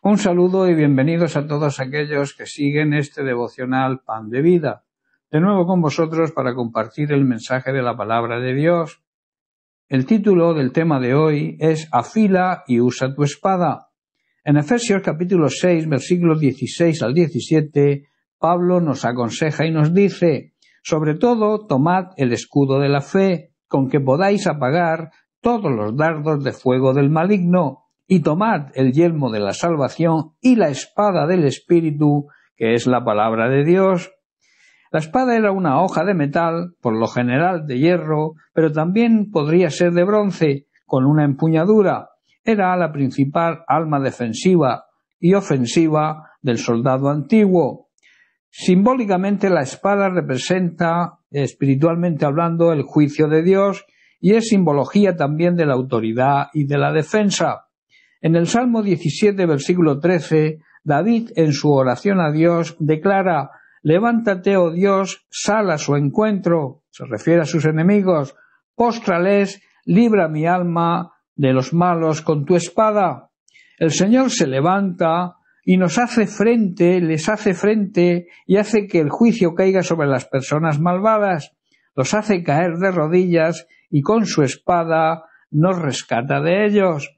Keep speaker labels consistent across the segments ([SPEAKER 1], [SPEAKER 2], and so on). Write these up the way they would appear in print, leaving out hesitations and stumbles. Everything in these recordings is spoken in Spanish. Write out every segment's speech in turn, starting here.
[SPEAKER 1] Un saludo y bienvenidos a todos aquellos que siguen este devocional Pan de Vida. De nuevo con vosotros para compartir el mensaje de la palabra de Dios. El título del tema de hoy es Afila y usa tu espada. En Efesios capítulo 6, versículos 16 al 17, Pablo nos aconseja y nos dice: sobre todo, tomad el escudo de la fe, con que podáis apagar todos los dardos de fuego del maligno, y tomad el yelmo de la salvación y la espada del Espíritu, que es la palabra de Dios. La espada era una hoja de metal, por lo general de hierro, pero también podría ser de bronce, con una empuñadura. Era la principal arma defensiva y ofensiva del soldado antiguo. Simbólicamente, la espada representa, espiritualmente hablando, el juicio de Dios y es simbología también de la autoridad y de la defensa. En el Salmo 17, versículo 13, David, en su oración a Dios, declara: levántate, oh Dios, sal a su encuentro, se refiere a sus enemigos, póstrales, libra mi alma de los malos con tu espada. El Señor se levanta y les hace frente y hace que el juicio caiga sobre las personas malvadas, los hace caer de rodillas y con su espada nos rescata de ellos.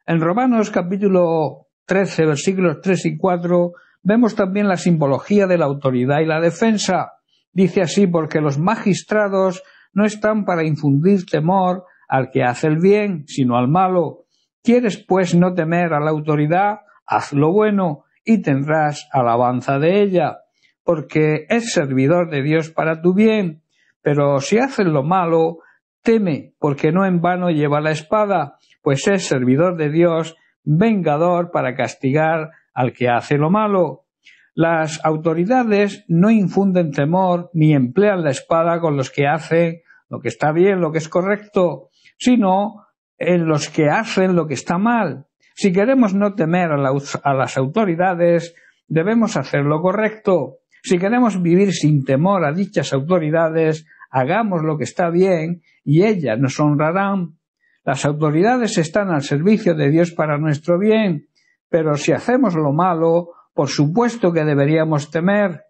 [SPEAKER 1] En Romanos capítulo 13, versículos 3 y 4, vemos también la simbología de la autoridad y la defensa. Dice así: porque los magistrados no están para infundir temor al que hace el bien, sino al malo. ¿Quieres pues no temer a la autoridad? Haz lo bueno y tendrás alabanza de ella, porque es servidor de Dios para tu bien. Pero si haces lo malo, teme, porque no en vano lleva la espada, pues es servidor de Dios, vengador para castigar al que hace lo malo. Las autoridades no infunden temor ni emplean la espada con los que hacen lo que está bien, lo que es correcto, sino en los que hacen lo que está mal. Si queremos no temer a las autoridades, debemos hacer lo correcto. Si queremos vivir sin temor a dichas autoridades, hagamos lo que está bien y ellas nos honrarán. Las autoridades están al servicio de Dios para nuestro bien, pero si hacemos lo malo, por supuesto que deberíamos temer,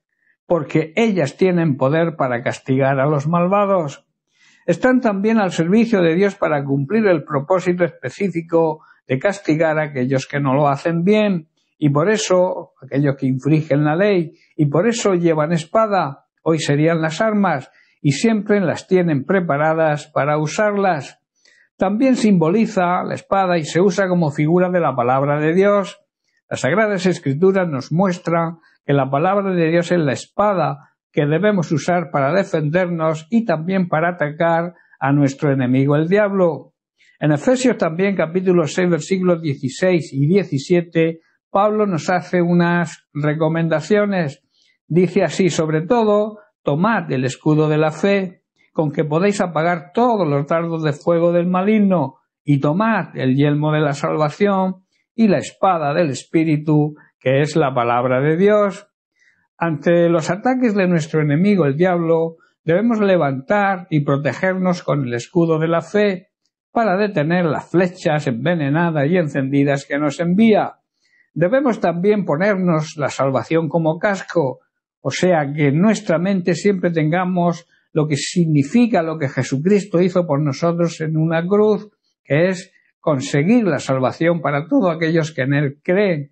[SPEAKER 1] porque ellas tienen poder para castigar a los malvados. Están también al servicio de Dios para cumplir el propósito específico de castigar a aquellos que no lo hacen bien, y por eso, aquellos que infringen la ley, y por eso llevan espada, hoy serían las armas, y siempre las tienen preparadas para usarlas. También simboliza la espada y se usa como figura de la palabra de Dios. Las Sagradas Escrituras nos muestran que la palabra de Dios es la espada que debemos usar para defendernos y también para atacar a nuestro enemigo el diablo. En Efesios también, capítulo 6, versículos 16 y 17, Pablo nos hace unas recomendaciones. Dice así: sobre todo, tomad el escudo de la fe, con que podéis apagar todos los dardos de fuego del maligno, y tomad el yelmo de la salvación y la espada del Espíritu, que es la palabra de Dios. Ante los ataques de nuestro enemigo el diablo, debemos levantar y protegernos con el escudo de la fe para detener las flechas envenenadas y encendidas que nos envía. Debemos también ponernos la salvación como casco, o sea que en nuestra mente siempre tengamos lo que significa lo que Jesucristo hizo por nosotros en una cruz, que es conseguir la salvación para todos aquellos que en Él creen,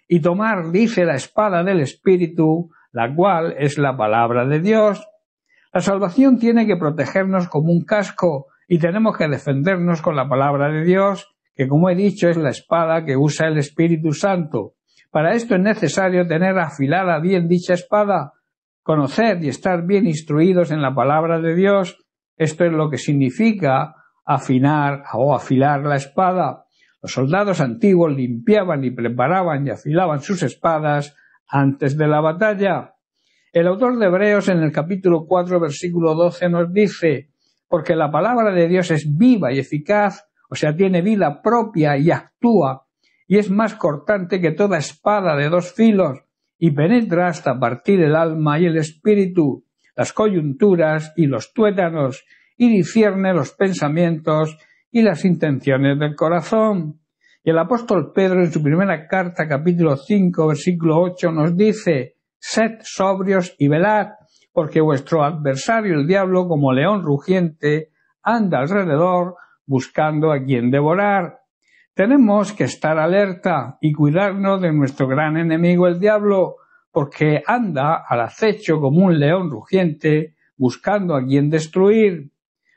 [SPEAKER 1] y tomar, dice, la espada del Espíritu, la cual es la palabra de Dios. La salvación tiene que protegernos como un casco y tenemos que defendernos con la palabra de Dios, que, como he dicho, es la espada que usa el Espíritu Santo. Para esto es necesario tener afilada bien dicha espada, conocer y estar bien instruidos en la palabra de Dios. Esto es lo que significa afinar o afilar la espada. Los soldados antiguos limpiaban y preparaban y afilaban sus espadas antes de la batalla. El autor de Hebreos en el capítulo 4, versículo 12 nos dice: porque la palabra de Dios es viva y eficaz, o sea, tiene vida propia y actúa, y es más cortante que toda espada de dos filos, y penetra hasta partir el alma y el espíritu, las coyunturas y los tuétanos, y discierne los pensamientos y las intenciones del corazón. Y el apóstol Pedro en su primera carta, capítulo 5, versículo 8, nos dice: «Sed sobrios y velad, porque vuestro adversario el diablo, como león rugiente, anda alrededor buscando a quien devorar». Tenemos que estar alerta y cuidarnos de nuestro gran enemigo el diablo, porque anda al acecho como un león rugiente buscando a quien destruir.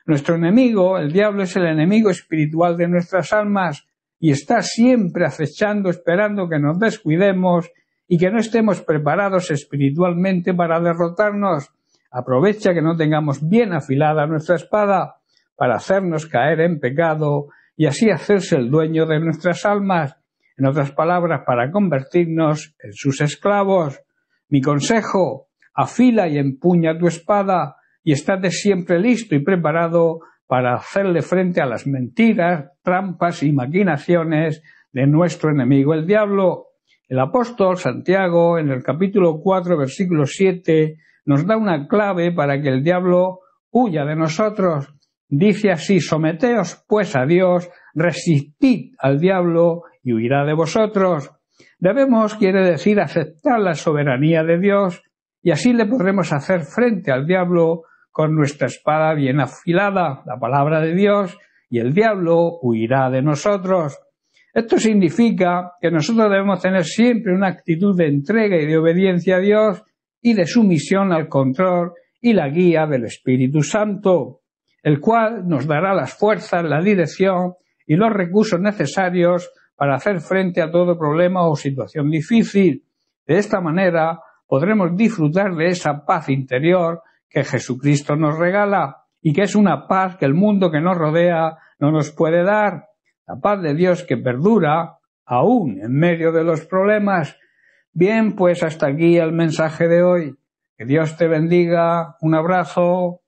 [SPEAKER 1] Nuestro enemigo, el diablo, es el enemigo espiritual de nuestras almas y está siempre acechando, esperando que nos descuidemos y que no estemos preparados espiritualmente para derrotarnos. Aprovecha que no tengamos bien afilada nuestra espada para hacernos caer en pecado y así hacerse el dueño de nuestras almas, en otras palabras, para convertirnos en sus esclavos. Mi consejo: afila y empuña tu espada y estate siempre listo y preparado para hacerle frente a las mentiras, trampas y maquinaciones de nuestro enemigo el diablo. El apóstol Santiago, en el capítulo 4, versículo 7, nos da una clave para que el diablo huya de nosotros. Dice así: «Someteos pues a Dios, resistid al diablo y huirá de vosotros». Debemos, quiere decir, aceptar la soberanía de Dios y así le podremos hacer frente al diablo con nuestra espada bien afilada, la palabra de Dios, y el diablo huirá de nosotros. Esto significa que nosotros debemos tener siempre una actitud de entrega y de obediencia a Dios y de sumisión al control y la guía del Espíritu Santo, el cual nos dará las fuerzas, la dirección y los recursos necesarios para hacer frente a todo problema o situación difícil. De esta manera podremos disfrutar de esa paz interior que Jesucristo nos regala y que es una paz que el mundo que nos rodea no nos puede dar. La paz de Dios que perdura aún en medio de los problemas. Bien, pues hasta aquí el mensaje de hoy. Que Dios te bendiga. Un abrazo.